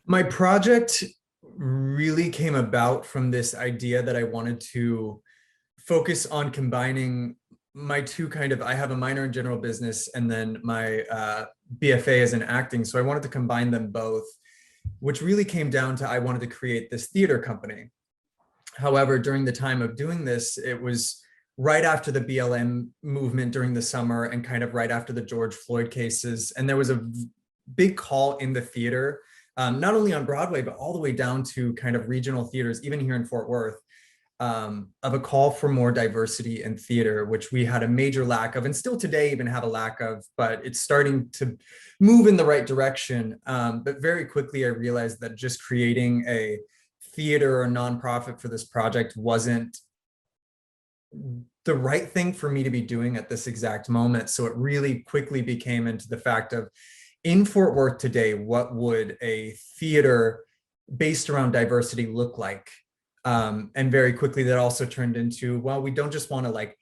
My project really came about from this idea that I wanted to focus on combining my two I have a minor in general business and then my BFA is in acting. So I wanted to combine them both, which really came down to I wanted to create this theater company. However, during the time of doing this, it was right after the BLM movement during the summer and kind of right after the George Floyd cases. And there was a big call in the theater, not only on Broadway, but all the way down to kind of regional theaters, even here in Fort Worth, of a call for more diversity in theater, which we had a major lack of and still today even have a lack of, but it's starting to move in the right direction. But very quickly, I realized that just creating a theater or nonprofit for this project wasn't the right thing for me to be doing at this exact moment. So it really quickly became into the fact of, in Fort Worth today, what would a theater based around diversity look like? And very quickly that also turned into, well, we don't just want to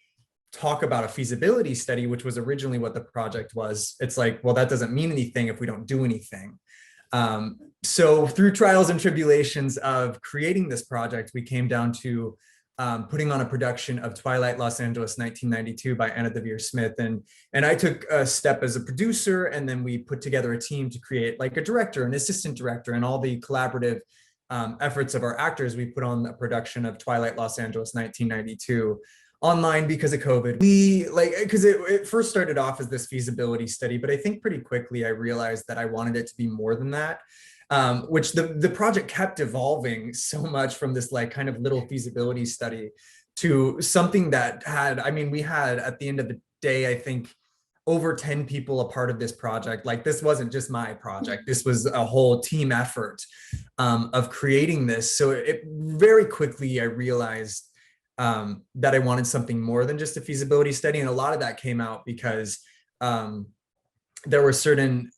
talk about a feasibility study, which was originally what the project was. It's like, well, that doesn't mean anything if we don't do anything. So through trials and tribulations of creating this project, we came down to putting on a production of Twilight Los Angeles 1992 by Anna Devere Smith. And I took a step as a producer, and then we put together a team to create like a director, an assistant director, and all the collaborative efforts of our actors. We put on a production of Twilight Los Angeles 1992 online because of COVID. Because it first started off as this feasibility study, but I think pretty quickly I realized that I wanted it to be more than that. Which the project kept evolving so much from this kind of little feasibility study to something that had, I mean, we had at the end of the day, I think over 10 people a part of this project. Like, this wasn't just my project. This was a whole team effort of creating this. So it very quickly, I realized that I wanted something more than just a feasibility study. And a lot of that came out because there were certain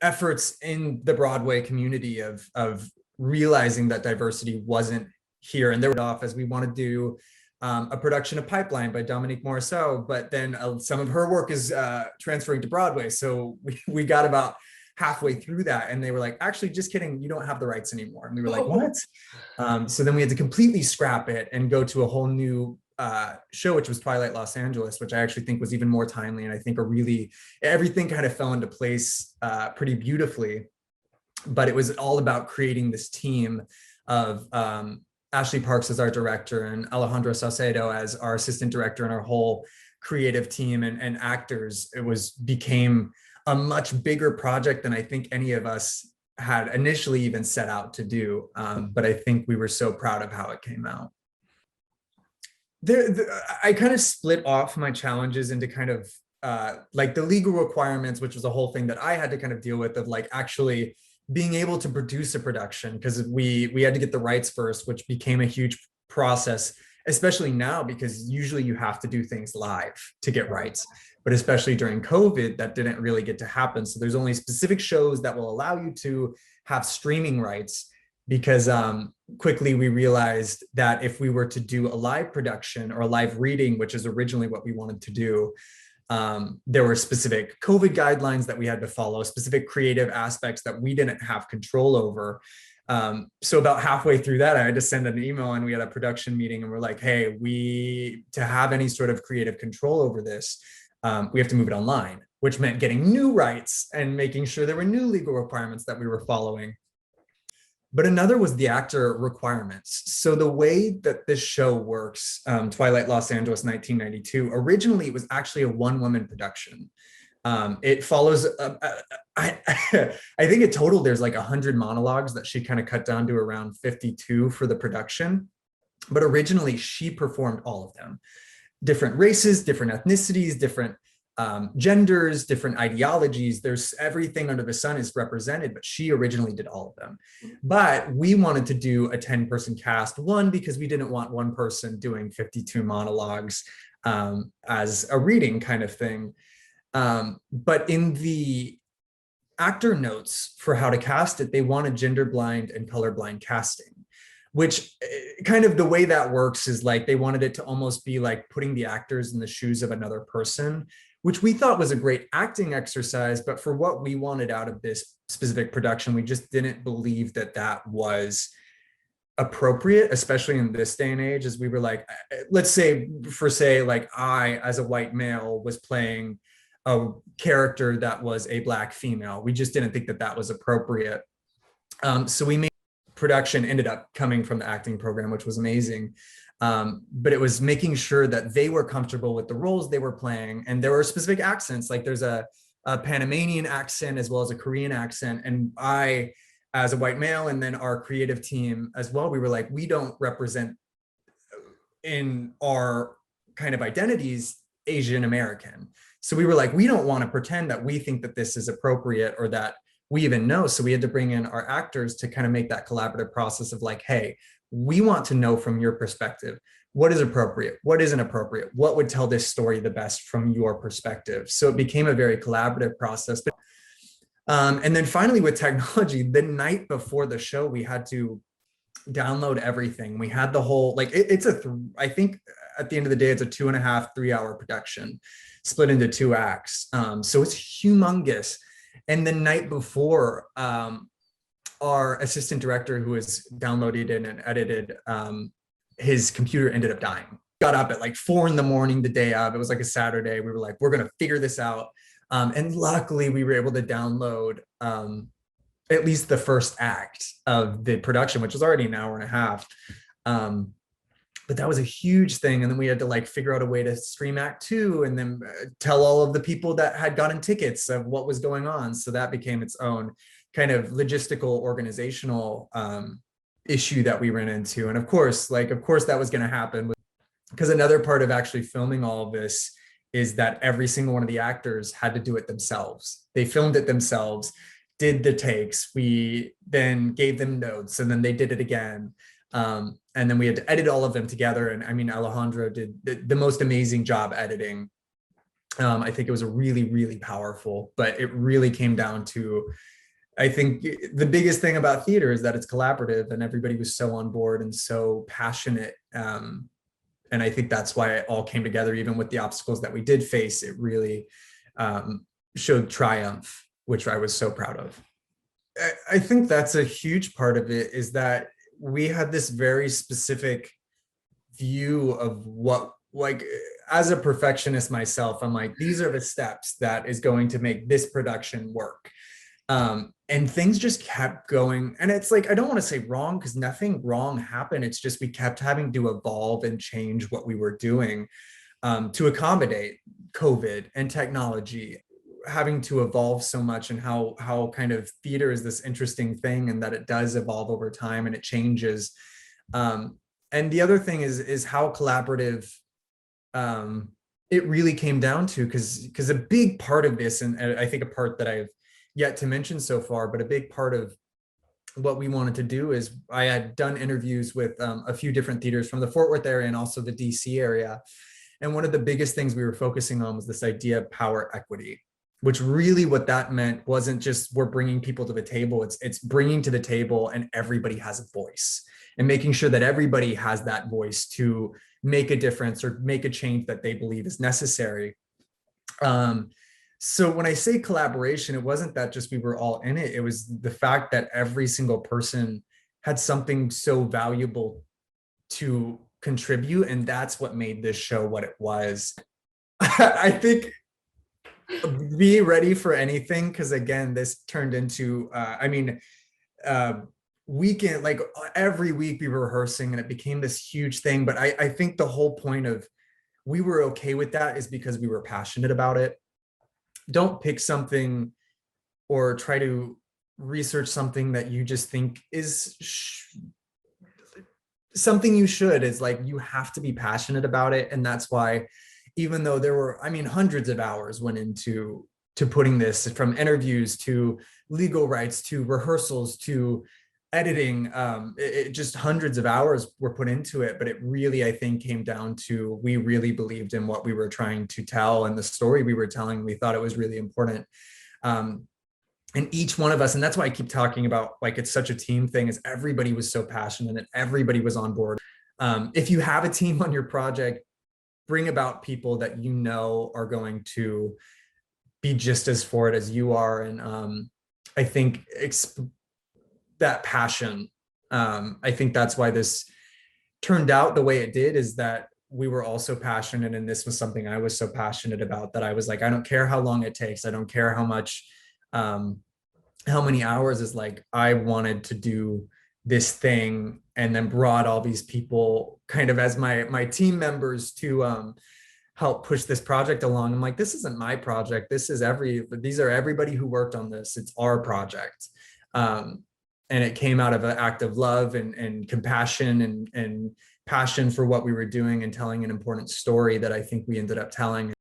efforts in the Broadway community of realizing that diversity wasn't here. And they were off as we want to do a production of Pipeline by Dominique Morisseau, but then some of her work is transferring to Broadway. So we got about halfway through that and they were like, actually, just kidding, you don't have the rights anymore. And we were like, what? So then we had to completely scrap it and go to a whole new show, which was Twilight Los Angeles, which I actually think was even more timely. And I think everything kind of fell into place pretty beautifully. But it was all about creating this team of Ashley Parks as our director and Alejandro Saucedo as our assistant director and our whole creative team and actors. Became a much bigger project than I think any of us had initially even set out to do. But I think we were so proud of how it came out. I kind of split off my challenges into kind of like the legal requirements, which was a whole thing that I had to kind of deal with, of like actually being able to produce a production, because we had to get the rights first, which became a huge process, especially now, because usually you have to do things live to get rights. But especially during COVID, that didn't really get to happen. So there's only specific shows that will allow you to have streaming rights, because quickly we realized that if we were to do a live production or a live reading, which is originally what we wanted to do, there were specific COVID guidelines that we had to follow, specific creative aspects that we didn't have control over. So about halfway through that, I had to send an email and we had a production meeting and we're like, hey, to have any sort of creative control over this, we have to move it online, which meant getting new rights and making sure there were new legal requirements that we were following. But another was the actor requirements. So the way that this show works, Twilight Los Angeles 1992, originally it was actually a one-woman production. It follows, I think in total there's like 100 monologues that she kind of cut down to around 52 for the production. But originally she performed all of them. Different races, different ethnicities, different genders, different ideologies. There's everything under the sun is represented, but she originally did all of them. But we wanted to do a 10-person cast, one, because we didn't want one person doing 52 monologues as a reading kind of thing. But in the actor notes for how to cast it, they wanted gender blind and colorblind casting, which kind of the way that works is like they wanted it to almost be like putting the actors in the shoes of another person, which we thought was a great acting exercise. But for what we wanted out of this specific production, we just didn't believe that that was appropriate, especially in this day and age. As we were like, let's say, like I, as a white male, was playing a character that was a Black female. We just didn't think that that was appropriate. So we made production ended up coming from the acting program, which was amazing. But it was making sure that they were comfortable with the roles they were playing. And there were specific accents, like there's a Panamanian accent as well as a Korean accent. And I, as a white male, and then our creative team as well, we were like, we don't represent in our kind of identities Asian American. So we were like, we don't want to pretend that we think that this is appropriate or that we even know. So we had to bring in our actors to kind of make that collaborative process of like, hey, we want to know from your perspective, what is appropriate, what isn't appropriate, what would tell this story the best from your perspective. So it became a very collaborative process. And then finally with technology, the night before the show, we had to download everything. We had the whole, like, I think at the end of the day, it's a 2.5, 3-hour production split into 2 acts. So it's humongous. And the night before, our assistant director, who was downloaded and edited, his computer ended up dying. Got up at like 4 a.m. the day of. It was like a Saturday. We were like, we're gonna figure this out. And luckily we were able to download at least the first act of the production, which was already an 1.5 hours. But that was a huge thing. And then we had to like figure out a way to stream Act 2 and then tell all of the people that had gotten tickets of what was going on. So that became its own kind of logistical, organizational issue that we ran into. And of course that was going to happen, because another part of actually filming all of this is that every single one of the actors had to do it themselves. They filmed it themselves, did the takes. We then gave them notes and then they did it again. And then we had to edit all of them together. And I mean, Alejandro did the most amazing job editing. I think it was a really, really powerful, but it really came down to, I think the biggest thing about theater is that it's collaborative and everybody was so on board and so passionate. And I think that's why it all came together, even with the obstacles that we did face. It really showed triumph, which I was so proud of. I think that's a huge part of it, is that we had this very specific view of what, like, as a perfectionist myself, I'm like, these are the steps that is going to make this production work. And things just kept going. And it's like, I don't want to say wrong, because nothing wrong happened. It's just we kept having to evolve and change what we were doing to accommodate COVID and technology, having to evolve so much, and how kind of theater is this interesting thing, and that it does evolve over time and it changes. And the other thing is how collaborative it really came down to, because a big part of this, and I think a part that I've yet to mention so far, but a big part of what we wanted to do is, I had done interviews with a few different theaters from the Fort Worth area and also the DC area. And one of the biggest things we were focusing on was this idea of power equity, which really what that meant wasn't just we're bringing people to the table, it's bringing to the table and everybody has a voice, and making sure that everybody has that voice to make a difference or make a change that they believe is necessary. So when I say collaboration, it wasn't that just we were all in it. It was the fact that every single person had something so valuable to contribute. And that's what made this show what it was. I think be ready for anything, because again, this turned into, weekend, like every week we were rehearsing and it became this huge thing. But I think the whole point of we were okay with that is because we were passionate about it. Don't pick something or try to research something that you just think is something you should. Is like, you have to be passionate about it. And that's why, even though there were, hundreds of hours went into putting this, from interviews to legal rights to rehearsals to editing, it just hundreds of hours were put into it. But it really, I think, came down to, we really believed in what we were trying to tell and the story we were telling. We thought it was really important. And each one of us, and that's why I keep talking about, like, it's such a team thing, is everybody was so passionate and everybody was on board. If you have a team on your project, bring about people that you know are going to be just as for it as you are. And I think that passion, I think that's why this turned out the way it did, is that we were all so passionate, and this was something I was so passionate about, that I was like, I don't care how long it takes, I don't care how much, how many hours, is like, I wanted to do this thing, and then brought all these people kind of as my team members to help push this project along. I'm like, this isn't my project, these are everybody who worked on this, it's our project. And it came out of an act of love and compassion and passion for what we were doing, and telling an important story that I think we ended up telling.